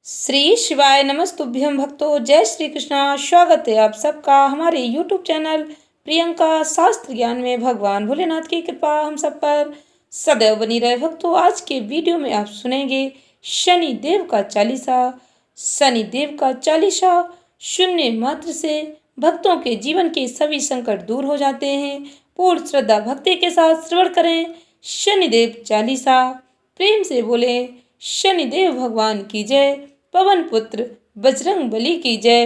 श्री शिवाय नमस्तुभ्यं भक्तों। जय श्री कृष्णा। स्वागत है आप सबका हमारे YouTube चैनल प्रियंका शास्त्र ज्ञान में। भगवान भोलेनाथ की कृपा हम सब पर सदैव बनी रहे। भक्तों, आज के वीडियो में आप सुनेंगे शनि देव का चालीसा। शनि देव का चालीसा सुनने मात्र से भक्तों के जीवन के सभी संकट दूर हो जाते हैं। पूर्ण श्रद्धा भक्ति के साथ श्रवण करें शनिदेव चालीसा। प्रेम से बोले शनिदेव भगवान की जय। पवन पुत्र बजरंग बली की जय।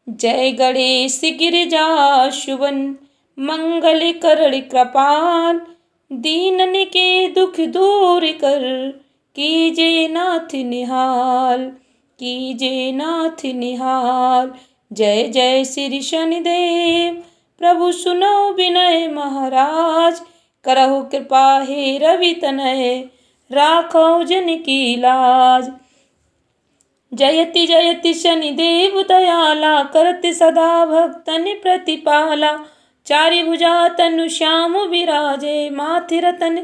जय गणेश गिरिजा शुभन मंगल करण कृपाल। दीनन के दुख दूर कर कीजे नाथ निहाल। कीजे नाथ निहाल। जय जय श्री शनिदेव प्रभु सुनो विनय महाराज। करहु कृपा हे रवि तनय राखो जन की लाज। जयति जयति शनिदेव दयाला करति सदा भक्तन प्रतिपाला। चारि भुजा तनु श्याम विराजे माथि रतन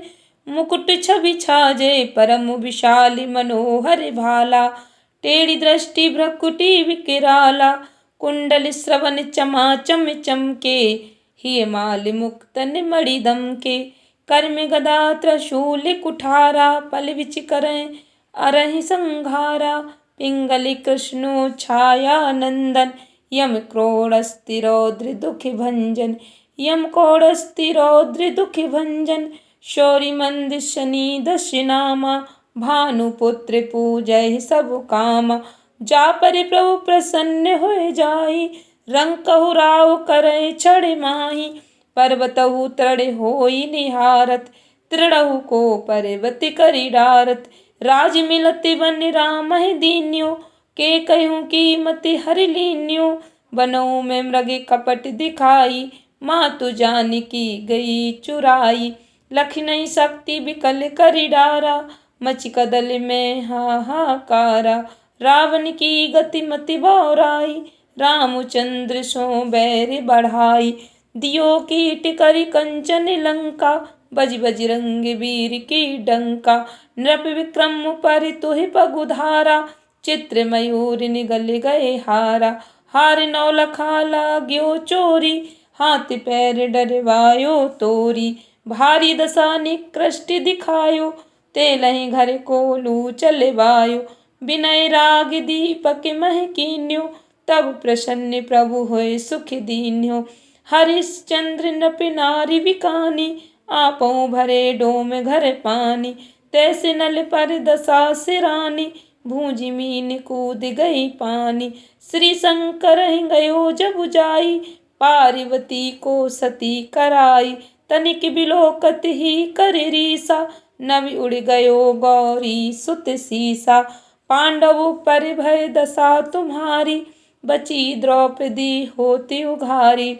मुकुट छवि छाजे। परम विशाली मनोहर भाला टेढ़ी दृष्टि भ्रकुटी विकराला। कुंडल श्रवण चमा चम चमके हिय माल मुक्तन मणि दमके। कर में गदा त्रिशूल कुठारा पल विच करें अरहि संघारा। पिंगलि कृष्णो छाया नंदन यम क्रोड़स्ति रौद्र दुख भंजन। यम क्रोड़स्ति रौद्र दुख भंजन। शौरि मंद शनि दश नामा भानुपुत्र पूजय सब कामा। जा पर प्रभु प्रसन्न हो जाई रंग कहु राव करे छड़ माही। पर्वतहु तृण होई निहारत तृणहु को पर्वत करि डारत। राज मिलति वन राम दीन्यो के कहूँ की मति हरि लीन्यो। बनऊ में मृग कपट दिखाई मातु जानकी गई चुराई। लख नहीं सकती बिकल करि डारा मच कदल में हाहाकारा। रावण की गति मति बौराई रामचंद्र सो बैर बढ़ाई। दियो कीट करि कंचन लंका बज बजरंग वीर की डंका। नृप विक्रम पर तुहि पगुधारा चित्र मयूर निगल गए हारा। हार नौ लखा लाग्यो चोरी हाथ पैर डरवायो तोरी। भारी दशा निकृष्ट दिखायो ते लहि घर को लू चलवायो। विनय राग दीपक मह कीन्यो तब प्रसन्न प्रभु होय सुख दीन्यो। हरिश्चंद्र नृप नारी बिकानी आपो भरे डोम घर पानी। तैसे नल पर दशा सिरानी भूंजी मीन कूद गई पानी। श्री शंकर गयो जब जाई पार्वती को सती कराई। तनिक बिलोकत ही कर रीसा नभ उड़ गयो गौरी सुत सीसा। पांडवों पर भय दशा तुम्हारी बची द्रौपदी होती उघारी।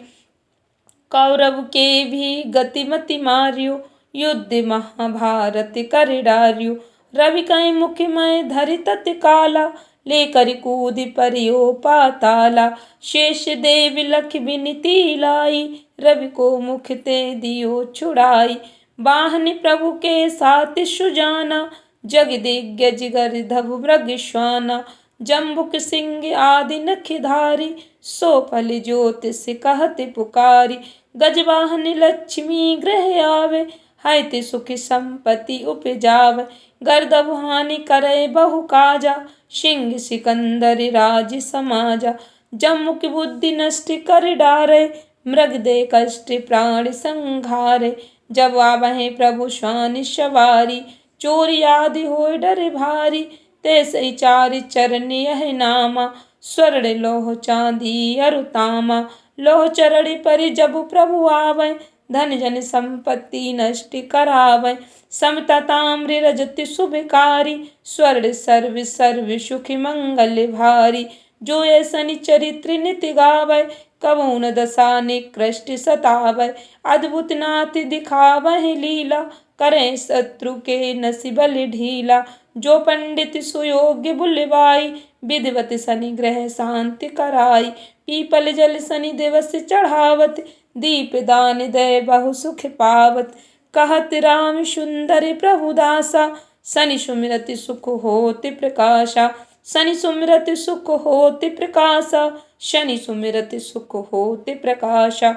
कौरव के भी गतिमति मार्यो युद्ध महाभारत कर डार्यो। रवि कई मुख में धरि तत्काला लेकर कूद परियो पाताला। शेष देव लख बिनती लाई रवि को मुख ते दियो छुड़ाई। वाहन प्रभु के साथ सुजाना जग दिग्गज गर्दभ मृग श्वाना। जम्बुक सिंह आदि नखधारी सो फल ज्योतिष कहत पुकारी। गजवाहन लक्ष्मी ग्रह आवे हैत सुख संपत्ति उपजावे। गर्दभ हानि करे बहु काजा सिंह सिकंदर राज समाजा। जम्मुक बुद्धि नष्ट कर डारे मृग दे कष्ट प्राण संघारे। जब आवहे प्रभु शान सवारी चोरी आदि होय डर भारी। तैसे चारि चरण यह नामा स्वर्ण लोह चांदी अरु तामा। लोह चरण पर जब प्रभु आवे धन जन संपत्ति नष्ट करावे। समता ताम्र रजत शुभकारी स्वर्ण सर्व सर्व सुख मंगल भारी। जो ये शनि चरित्र नित गावे कबहु न दशा निकृष्ट सतावे। अद्भुत नाथ दिखावह लीला करें शत्रु के नसि बल ढीला। जो पंडित सुयोग्य बुलवाई विधिवत शनि ग्रह शांति कराई। पीपल जल शनि दिवस चढ़ावत दीप दान दे बहु सुख पावत। कहत राम सुंदर प्रभु दासा शनि सुमिरति सुख होत प्रकाशा। शनि सुमिरत सुख होते प्रकाशा, शनि सुमिरत सुख होते प्रकाशा।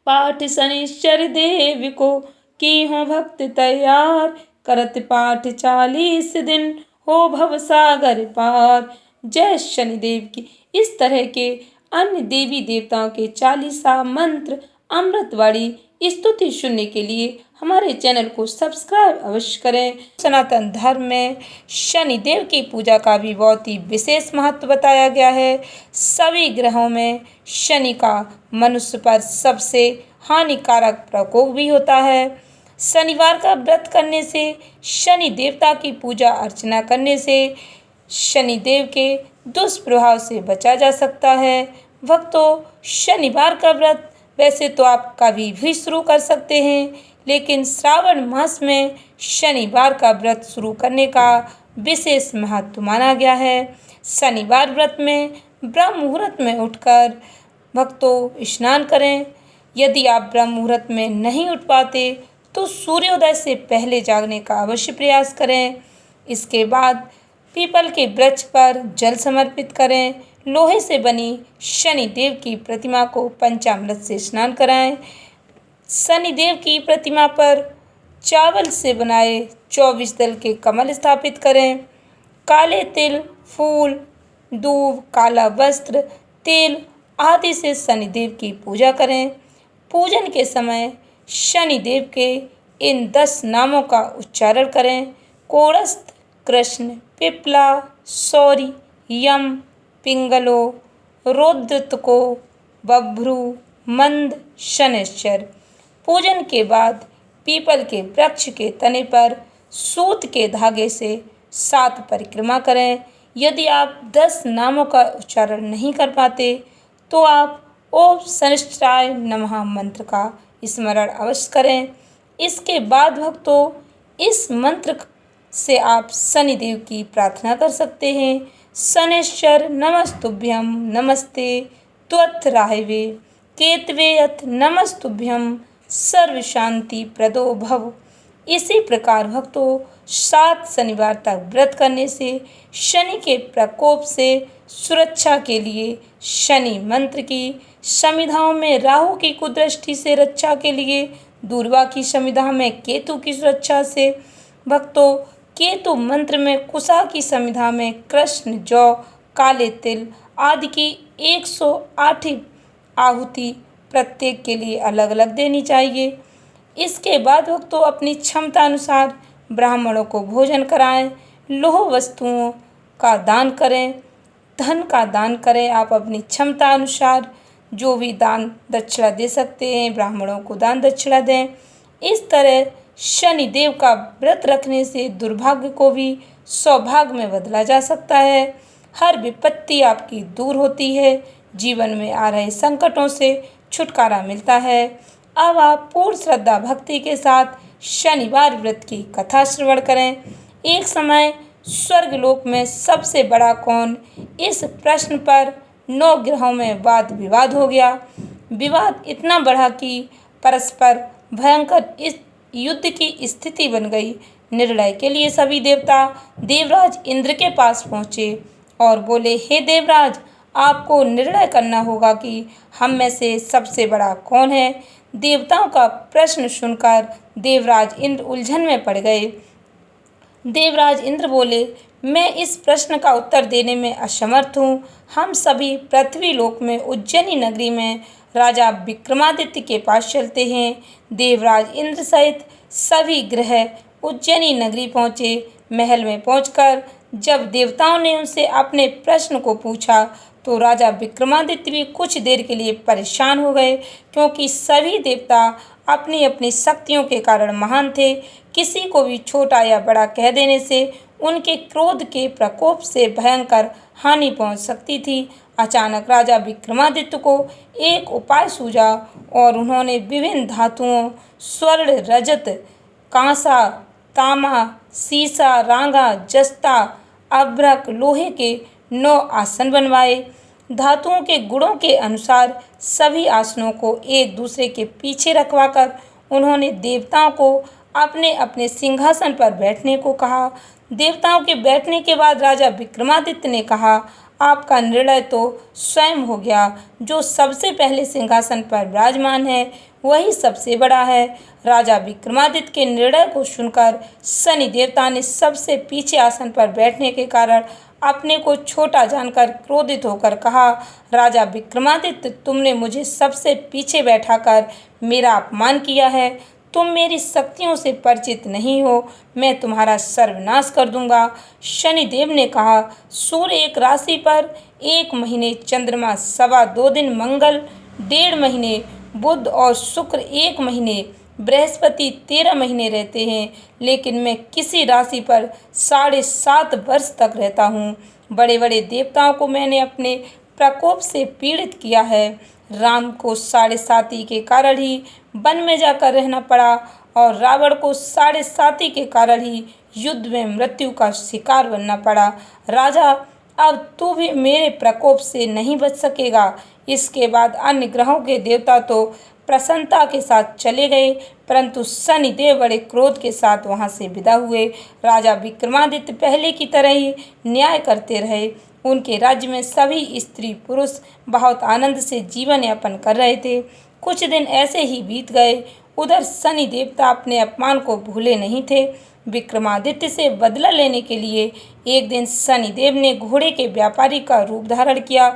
पाठ शनिश्चर देव को की हो भक्त तैयार, करत पाठ 40 दिन हो भव सागर पार। जय शनिदेव की। इस तरह के अन्य देवी देवताओं के 40 मंत्र अमृतवाणी स्तुति सुनने के लिए हमारे चैनल को सब्सक्राइब अवश्य करें। सनातन धर्म में शनिदेव की पूजा का भी बहुत ही विशेष महत्व बताया गया है। सभी ग्रहों में शनि का मनुष्य पर सबसे हानिकारक प्रकोप भी होता है। शनिवार का व्रत करने से, शनि देवता की पूजा अर्चना करने से शनिदेव के दुष्प्रभाव से बचा जा सकता है। भक्तों, शनिवार का व्रत वैसे तो आप कभी भी शुरू कर सकते हैं, लेकिन श्रावण मास में शनिवार का व्रत शुरू करने का विशेष महत्व माना गया है। शनिवार व्रत में ब्रह्म मुहूर्त में उठकर भक्तों स्नान करें। यदि आप ब्रह्म मुहूर्त में नहीं उठ पाते तो सूर्योदय से पहले जागने का अवश्य प्रयास करें। इसके बाद पीपल के वृक्ष पर जल समर्पित करें। लोहे से बनी शनिदेव की प्रतिमा को पंचामृत से स्नान कराएं। शनिदेव की प्रतिमा पर चावल से बनाए 24 दल के कमल स्थापित करें। काले तिल, फूल, दूब, काला वस्त्र, तेल आदि से शनिदेव की पूजा करें। पूजन के समय शनिदेव के इन 10 नामों का उच्चारण करें। कोड़स्थ, कृष्ण, पिपला, सौरी, यम, पिंगलो, रौद्रतको, बभ्रू, मंद, शनैश्चर। पूजन के बाद पीपल के वृक्ष के तने पर सूत के धागे से 7 परिक्रमा करें। यदि आप 10 नामों का उच्चारण नहीं कर पाते तो आप ओम शनिश्चराय नमः मंत्र का स्मरण अवश्य करें। इसके बाद भक्तों, इस मंत्र से आप शनिदेव की प्रार्थना कर सकते हैं। शनैश्चर नमस्तुभ्यं नमस्ते त्वत्राहवे केतवे अथ नमस्तुभ्यं सर्व शांति प्रदो भव। इसी प्रकार भक्तों 7 शनिवार तक व्रत करने से शनि के प्रकोप से सुरक्षा के लिए शनि मंत्र की संविधाओं में राहु की कुदृष्टि से रक्षा के लिए, दूर्वा की संविधा में केतु की सुरक्षा से, भक्तों केतु मंत्र में कुशा की संविधा में कृष्ण, जौ, काले तिल आदि की 108 आहुति प्रत्येक के लिए अलग अलग देनी चाहिए। इसके बाद भक्तों अपनी क्षमता अनुसार ब्राह्मणों को भोजन कराएं, लोह वस्तुओं का दान करें, धन का दान करें। आप अपनी क्षमता अनुसार जो भी दान दक्षिणा दे सकते हैं, ब्राह्मणों को दान दक्षिणा दें। इस तरह शनिदेव का व्रत रखने से दुर्भाग्य को भी सौभाग्य में बदला जा सकता है। हर विपत्ति आपकी दूर होती है, जीवन में आ रहे संकटों से छुटकारा मिलता है। अब आप पूर्ण श्रद्धा भक्ति के साथ शनिवार व्रत की कथा श्रवण करें। एक समय स्वर्गलोक में सबसे बड़ा कौन, इस प्रश्न पर 9 ग्रहों में वाद विवाद हो गया। विवाद इतना बढ़ा कि परस्पर भयंकर इस युद्ध की स्थिति बन गई। निर्णय के लिए सभी देवता देवराज इंद्र के पास पहुँचे और बोले, हे देवराज, आपको निर्णय करना होगा कि हम में से सबसे बड़ा कौन है। देवताओं का प्रश्न सुनकर देवराज इंद्र उलझन में पड़ गए। देवराज इंद्र बोले, मैं इस प्रश्न का उत्तर देने में असमर्थ हूँ। हम सभी पृथ्वी लोक में उज्जैनी नगरी में राजा विक्रमादित्य के पास चलते हैं। देवराज इंद्र सहित सभी ग्रह उज्जैनी नगरी पहुँचे। महल में पहुंचकर जब देवताओं ने उनसे अपने प्रश्न को पूछा तो राजा विक्रमादित्य भी कुछ देर के लिए परेशान हो गए, क्योंकि सभी देवता अपनी अपनी शक्तियों के कारण महान थे। किसी को भी छोटा या बड़ा कह देने से उनके क्रोध के प्रकोप से भयंकर हानि पहुंच सकती थी। अचानक राजा विक्रमादित्य को एक उपाय सूझा और उन्होंने विभिन्न धातुओं स्वर्ण, रजत, कांसा, तामा, सीसा, रांगा, जस्ता, अभ्रक, लोहे के 9 आसन बनवाए। धातुओं के गुणों के अनुसार सभी आसनों को एक दूसरे के पीछे रखवाकर उन्होंने देवताओं को आपने अपने सिंहासन पर बैठने को कहा। देवताओं के बैठने के बाद राजा विक्रमादित्य ने कहा, आपका निर्णय तो स्वयं हो गया। जो सबसे पहले सिंहासन पर विराजमान है वही सबसे बड़ा है। राजा विक्रमादित्य के निर्णय को सुनकर शनि देवता ने सबसे पीछे आसन पर बैठने के कारण अपने को छोटा जानकर क्रोधित होकर कहा, राजा विक्रमादित्य, तुमने मुझे सबसे पीछे बैठाकर मेरा अपमान किया है। तुम मेरी शक्तियों से परिचित नहीं हो, मैं तुम्हारा सर्वनाश कर दूंगा। शनिदेव ने कहा, सूर्य एक राशि पर 1 महीने, चंद्रमा 2.25 दिन, मंगल 1.5 महीने, बुध और शुक्र 1 महीने, बृहस्पति 13 महीने रहते हैं, लेकिन मैं किसी राशि पर 7.5 वर्ष तक रहता हूँ। बड़े बड़े देवताओं को मैंने अपने प्रकोप से पीड़ित किया है। राम को 7.5 के कारण ही वन में जाकर रहना पड़ा और रावण को 7.5 के कारण ही युद्ध में मृत्यु का शिकार बनना पड़ा। राजा, अब तू भी मेरे प्रकोप से नहीं बच सकेगा। इसके बाद अन्य ग्रहों के देवता तो प्रसन्नता के साथ चले गए, परंतु शनिदेव बड़े क्रोध के साथ वहां से विदा हुए। राजा विक्रमादित्य पहले की तरह ही न्याय करते रहे। उनके राज्य में सभी स्त्री पुरुष बहुत आनंद से जीवन यापन कर रहे थे। कुछ दिन ऐसे ही बीत गए। उधर शनि देवता अपने अपमान को भूले नहीं थे। विक्रमादित्य से बदला लेने के लिए एक दिन शनिदेव ने घोड़े के व्यापारी का रूप धारण किया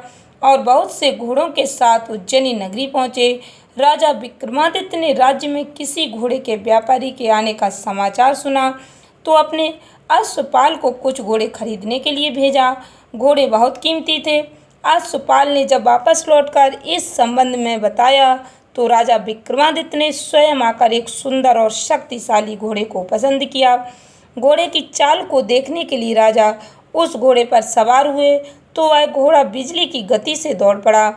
और बहुत से घोड़ों के साथ उज्जैनी नगरी पहुंचे। राजा विक्रमादित्य ने राज्य में किसी घोड़े के व्यापारी के आने का समाचार सुना तो अपने अश्वपाल को कुछ घोड़े खरीदने के लिए भेजा। घोड़े बहुत कीमती थे। अश्वपाल ने जब वापस लौटकर इस संबंध में बताया तो राजा विक्रमादित्य ने स्वयं आकर एक सुंदर और शक्तिशाली घोड़े को पसंद किया। घोड़े की चाल को देखने के लिए राजा उस घोड़े पर सवार हुए तो वह घोड़ा बिजली की गति से दौड़ पड़ा।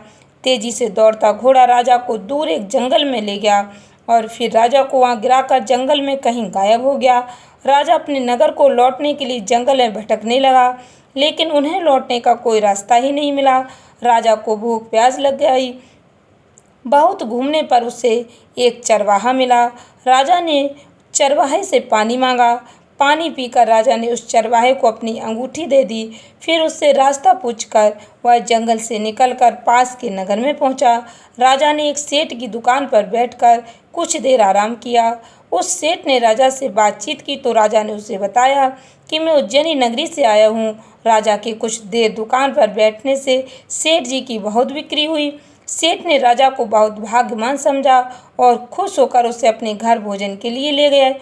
तेजी से दौड़ता घोड़ा राजा को दूर एक जंगल में ले गया और फिर राजा को वहां गिराकर जंगल में कहीं गायब हो गया। राजा अपने नगर को लौटने के लिए जंगल में भटकने लगा, लेकिन उन्हें लौटने का कोई रास्ता ही नहीं मिला। राजा को भूख प्यास लग गई। बहुत घूमने पर उसे एक चरवाहा मिला। राजा ने चरवाहे से पानी मांगा। पानी पीकर राजा ने उस चरवाहे को अपनी अंगूठी दे दी। फिर उससे रास्ता पूछकर वह जंगल से निकलकर पास के नगर में पहुंचा। राजा ने एक सेठ की दुकान पर बैठकर कुछ देर आराम किया। उस सेठ ने राजा से बातचीत की तो राजा ने उसे बताया कि मैं उज्जैनी नगरी से आया हूँ। राजा के कुछ देर दुकान पर बैठने से सेठ जी की बहुत बिक्री हुई। सेठ ने राजा को बहुत भाग्यवान समझा और खुश होकर उसे अपने घर भोजन के लिए ले गए।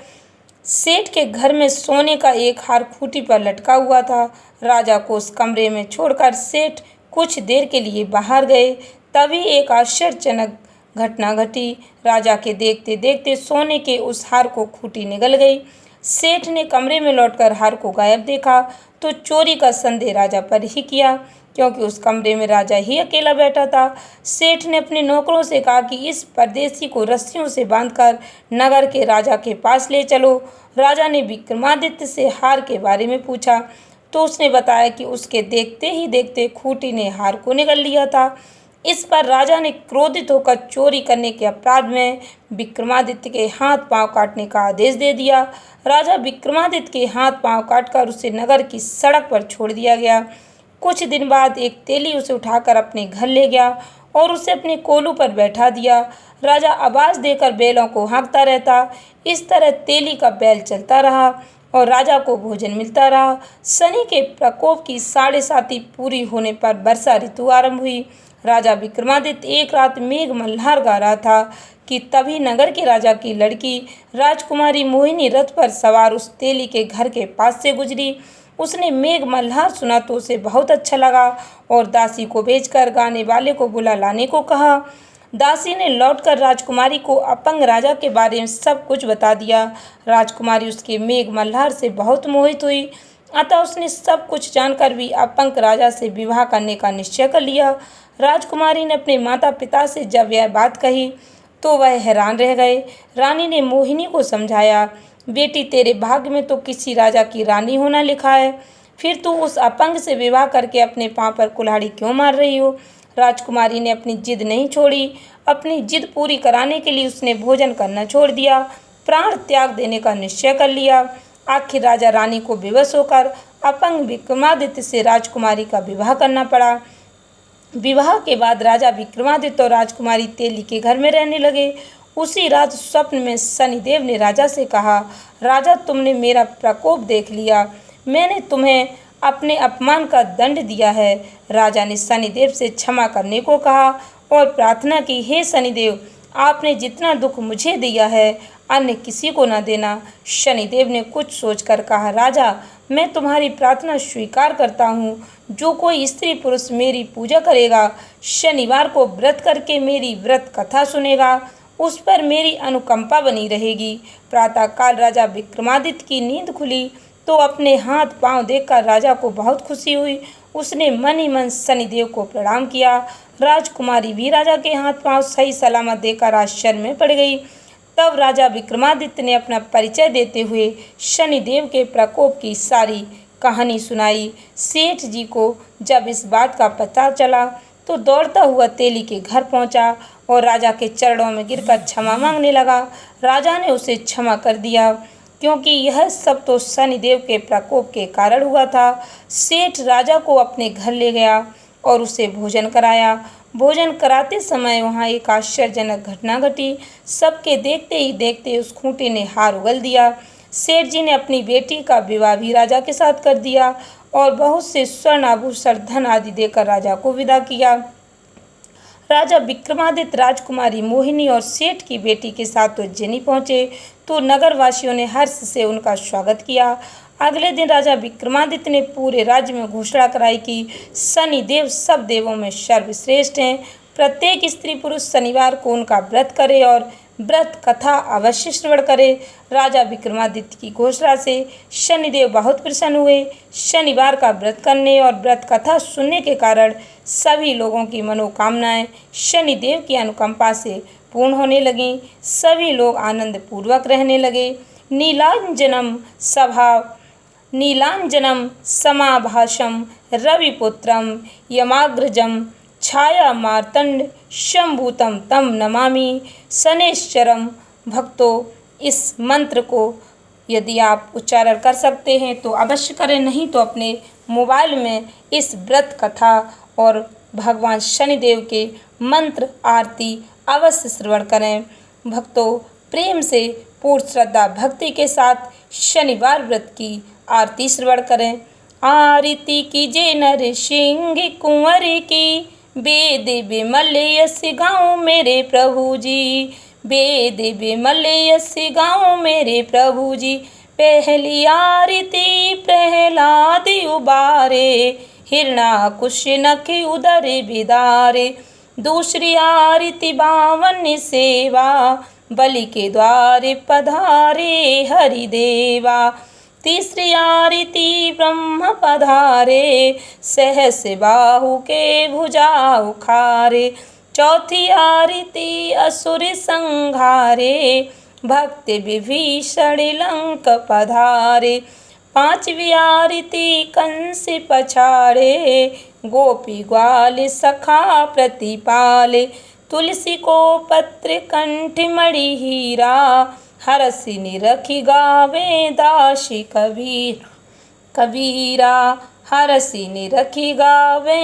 सेठ के घर में सोने का एक हार खूंटी पर लटका हुआ था। राजा को उस कमरे में छोड़कर सेठ कुछ देर के लिए बाहर गए। तभी एक आश्चर्यजनक घटना घटी। राजा के देखते देखते सोने के उस हार को खूंटी निगल गई। सेठ ने कमरे में लौटकर हार को गायब देखा तो चोरी का संदेह राजा पर ही किया, क्योंकि उस कमरे में राजा ही अकेला बैठा था। सेठ ने अपने नौकरों से कहा कि इस परदेसी को रस्सियों से बांधकर नगर के राजा के पास ले चलो। राजा ने विक्रमादित्य से हार के बारे में पूछा तो उसने बताया कि उसके देखते ही देखते खूंटी ने हार को निगल लिया था। इस पर राजा ने क्रोधित होकर चोरी करने के अपराध में विक्रमादित्य के हाथ पांव काटने का आदेश दे दिया। राजा विक्रमादित्य के हाथ पांव काटकर उसे नगर की सड़क पर छोड़ दिया गया। कुछ दिन बाद एक तेली उसे उठाकर अपने घर ले गया और उसे अपने कोलू पर बैठा दिया। राजा आवाज़ देकर बैलों को हाँकता रहता। इस तरह तेली का बैल चलता रहा और राजा को भोजन मिलता रहा। शनि के प्रकोप की 7.5 पूरी होने पर वर्षा ऋतु आरंभ हुई। राजा विक्रमादित्य एक रात मेघ मल्हार गा रहा था कि तभी नगर के राजा की लड़की राजकुमारी मोहिनी रथ पर सवार उस तेली के घर के पास से गुजरी। उसने मेघ मल्हार सुना तो उसे बहुत अच्छा लगा और दासी को भेजकर गाने वाले को बुला लाने को कहा। दासी ने लौटकर राजकुमारी को अपंग राजा के बारे में सब कुछ बता दिया। राजकुमारी उसके मेघ मल्हार से बहुत मोहित हुई, अतः उसने सब कुछ जानकर भी अपंग राजा से विवाह करने का निश्चय कर लिया। राजकुमारी ने अपने माता पिता से जब यह बात कही तो वह हैरान रह गए। रानी ने मोहिनी को समझाया, बेटी, तेरे भाग्य में तो किसी राजा की रानी होना लिखा है, फिर तू उस अपंग से विवाह करके अपने पाँव पर कुल्हाड़ी क्यों मार रही हो। राजकुमारी ने अपनी जिद नहीं छोड़ी। अपनी जिद पूरी कराने के लिए उसने भोजन करना छोड़ दिया। प्राण त्याग देने का निश्चय कर लिया। आखिर राजा रानी को विवश होकर अपंग विक्रमादित्य से राजकुमारी का विवाह करना पड़ा। विवाह के बाद राजा विक्रमादित्य और राजकुमारी तेली के घर में रहने लगे। उसी रात स्वप्न में शनिदेव ने राजा से कहा, राजा, तुमने मेरा प्रकोप देख लिया, मैंने तुम्हें अपने अपमान का दंड दिया है। राजा ने शनिदेव से क्षमा करने को कहा और प्रार्थना की, हे शनिदेव, आपने जितना दुख मुझे दिया है अन्य किसी को न देना। शनिदेव ने कुछ सोचकर कहा, राजा, मैं तुम्हारी प्रार्थना स्वीकार करता हूँ। जो कोई स्त्री पुरुष मेरी पूजा करेगा, शनिवार को व्रत करके मेरी व्रत कथा सुनेगा, उस पर मेरी अनुकंपा बनी रहेगी। प्रातःकाल राजा विक्रमादित्य की नींद खुली तो अपने हाथ पांव देखकर राजा को बहुत खुशी हुई। उसने मन ही मन शनिदेव को प्रणाम किया। राजकुमारी भी राजा के हाथ पांव सही सलामत देखकर आश्चर्य में पड़ गई। तब राजा विक्रमादित्य ने अपना परिचय देते हुए शनिदेव के प्रकोप की सारी कहानी सुनाई। सेठ जी को जब इस बात का पता चला तो दौड़ता हुआ तेली के घर पहुंचा और राजा के चरणों में गिरकर क्षमा मांगने लगा। राजा ने उसे क्षमा कर दिया क्योंकि यह सब तो शनिदेव के प्रकोप के कारण हुआ था। सेठ राजा को अपने घर ले गया और उसे भोजन कराया। भोजन कराते समय वहाँ एक आश्चर्यजनक घटना घटी। सबके देखते ही देखते उस खूंटे ने हार उगल दिया। सेठ जी ने अपनी बेटी का विवाह भी राजा के साथ कर दिया और बहुत से स्वर्ण आभूषण धन आदि देकर राजा को विदा किया। राजा विक्रमादित्य राजकुमारी मोहिनी और सेठ की बेटी के साथ उज्जैनी पहुंचे तो नगरवासियों ने हर्ष से उनका स्वागत किया। अगले दिन राजा विक्रमादित्य ने पूरे राज्य में घोषणा कराई कि शनिदेव सब देवों में सर्वश्रेष्ठ हैं। प्रत्येक स्त्री पुरुष शनिवार को उनका व्रत करे और व्रत कथा अवश्य श्रवण करे। राजा विक्रमादित्य की घोषणा से शनिदेव बहुत प्रसन्न हुए। शनिवार का व्रत करने और व्रत कथा सुनने के कारण सभी लोगों की मनोकामनाएं शनिदेव की अनुकंपा से पूर्ण होने लगीं। सभी लोग आनंद पूर्वक रहने लगे। नीलांजनम समाभाषम रविपुत्रम यमाग्रजम छाया मार्तंड शंभूतम तम नमामि शनैश्चरम। भक्तों, इस मंत्र को यदि आप उच्चारण कर सकते हैं तो अवश्य करें, नहीं तो अपने मोबाइल में इस व्रत कथा और भगवान शनिदेव के मंत्र आरती अवश्य श्रवण करें। भक्तों, प्रेम से पूर्ण श्रद्धा भक्ति के साथ शनिवार व्रत की आरती श्रवण करें। आरती कीजिए नर सिंह कुंवर की, वेद विमल यश गाऊं मेरे प्रभु जी, वेद विमल यश गाऊं मेरे प्रभु जी। पहली आरती प्रहलाद उबारे, हिरणाकुश नख उदर बिदारे। दूसरी आरती बावन सेवा, बलि के द्वारे पधारे हरिदेवा। तीसरी आरती ब्रह्म पधारे, सहस बाहु के भुजा उखारे। चौथी आरती असुर संहारे, भक्त विभीषण लंक पधारे। पांचवी आरती कंस पछाड़े, गोपी ग्वाल सखा प्रतिपाले। तुलसी को पत्र कंठ मणि हीरा, हरसि निरखि गावे दासी कबीरा। हरसि निरखि गावे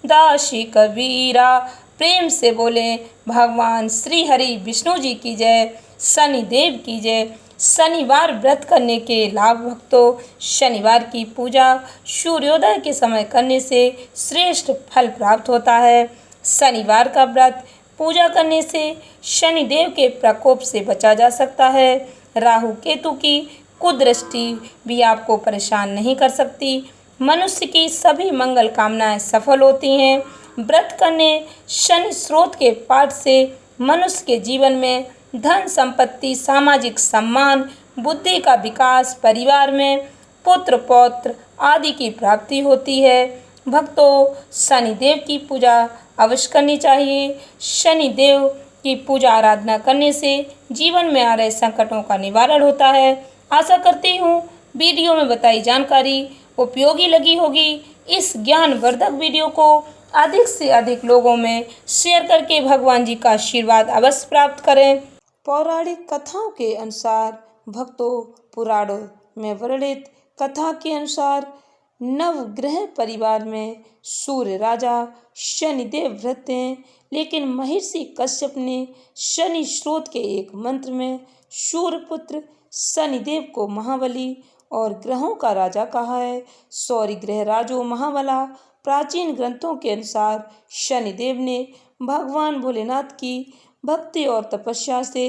दासी कबीरा। प्रेम से बोले भगवान श्री हरि विष्णु जी की जय, शनिदेव की जय। शनिवार व्रत करने के लाभ। भक्तों, शनिवार की पूजा सूर्योदय के समय करने से श्रेष्ठ फल प्राप्त होता है। शनिवार का व्रत पूजा करने से शनिदेव के प्रकोप से बचा जा सकता है। राहु केतु की कुदृष्टि भी आपको परेशान नहीं कर सकती। मनुष्य की सभी मंगल कामनाएं सफल होती हैं। व्रत करने शनि स्रोत के पाठ से मनुष्य के जीवन में धन संपत्ति, सामाजिक सम्मान, बुद्धि का विकास, परिवार में पुत्र पौत्र आदि की प्राप्ति होती है। भक्तों, शनिदेव की पूजा अवश्य करनी चाहिए। शनिदेव की पूजा आराधना करने से जीवन में आ रहे संकटों का निवारण होता है। आशा करती हूँ वीडियो में बताई जानकारी उपयोगी लगी होगी। इस ज्ञानवर्धक वीडियो को अधिक से अधिक लोगों में शेयर करके भगवान जी का आशीर्वाद अवश्य प्राप्त करें। पौराणिक कथाओं के अनुसार भक्तों, पुराणों में वर्णित कथा के अनुसार नवग्रह परिवार में सूर्य राजा शनिदेव रहते हैं, लेकिन महर्षि कश्यप ने शनि स्रोत के एक मंत्र में सूर्यपुत्र शनिदेव को महाबली और ग्रहों का राजा कहा है। सौर्य ग्रह राजो महाबला। प्राचीन ग्रंथों के अनुसार शनिदेव ने भगवान भोलेनाथ की भक्ति और तपस्या से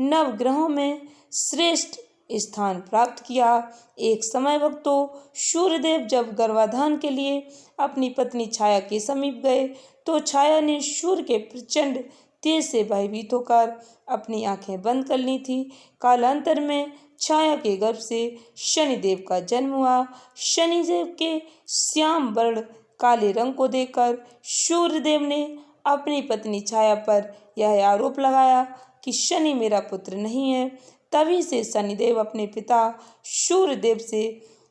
नवग्रहों में श्रेष्ठ स्थान प्राप्त किया। एक समय भक्तों, सूर्यदेव जब गर्भाधान के लिए अपनी पत्नी छाया के समीप गए तो छाया ने सूर्य के प्रचंड तेज से भयभीत होकर अपनी आंखें बंद कर ली थी। कालांतर में छाया के गर्भ से शनिदेव का जन्म हुआ। शनिदेव के श्याम वर्ण काले रंग को देखकर सूर्यदेव ने अपनी पत्नी छाया पर यह आरोप लगाया कि शनि मेरा पुत्र नहीं है। तभी से शनिदेव अपने पिता सूर्यदेव से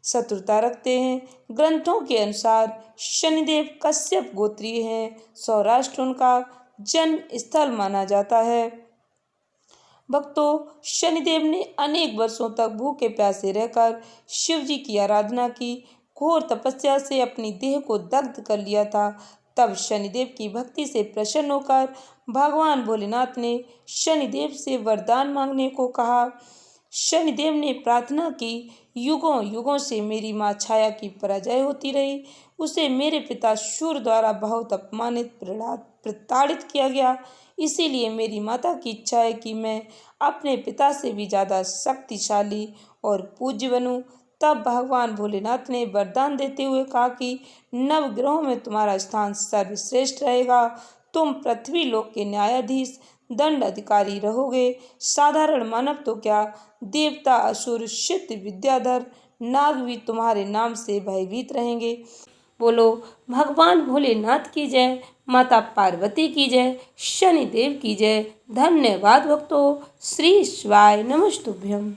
शत्रुता रखते हैं। ग्रंथों के अनुसार शनिदेव कश्यप गोत्रीय हैं। सौराष्ट्र उनका जन्म स्थल माना जाता है। भक्तों, शनिदेव ने अनेक वर्षों तक भूखे प्यासे रहकर शिव जी की आराधना की। घोर तपस्या से अपनी देह को दग्ध कर लिया था। तब शनिदेव की भक्ति से प्रसन्न होकर भगवान भोलेनाथ ने शनिदेव से वरदान मांगने को कहा। शनिदेव ने प्रार्थना की, युगों युगों से मेरी माँ छाया की पराजय होती रही। उसे मेरे पिता सूर्य द्वारा बहुत अपमानित प्रताड़ित किया गया। इसीलिए मेरी माता की इच्छा है कि मैं अपने पिता से भी ज़्यादा शक्तिशाली और पूज्य बनूं। तब भगवान भोलेनाथ ने वरदान देते हुए कहा कि नवग्रहों में तुम्हारा स्थान सर्वश्रेष्ठ रहेगा। तुम पृथ्वी लोक के न्यायाधीश, दंड अधिकारी रहोगे। साधारण मानव तो क्या, देवता, असुर, सिद्ध, विद्याधर, नाग भी तुम्हारे नाम से भयभीत रहेंगे। बोलो भगवान भोलेनाथ की जय, माता पार्वती की जय, शनिदेव की जय। धन्यवाद भक्तों। श्री शिवाय नमस्तुभ्यम।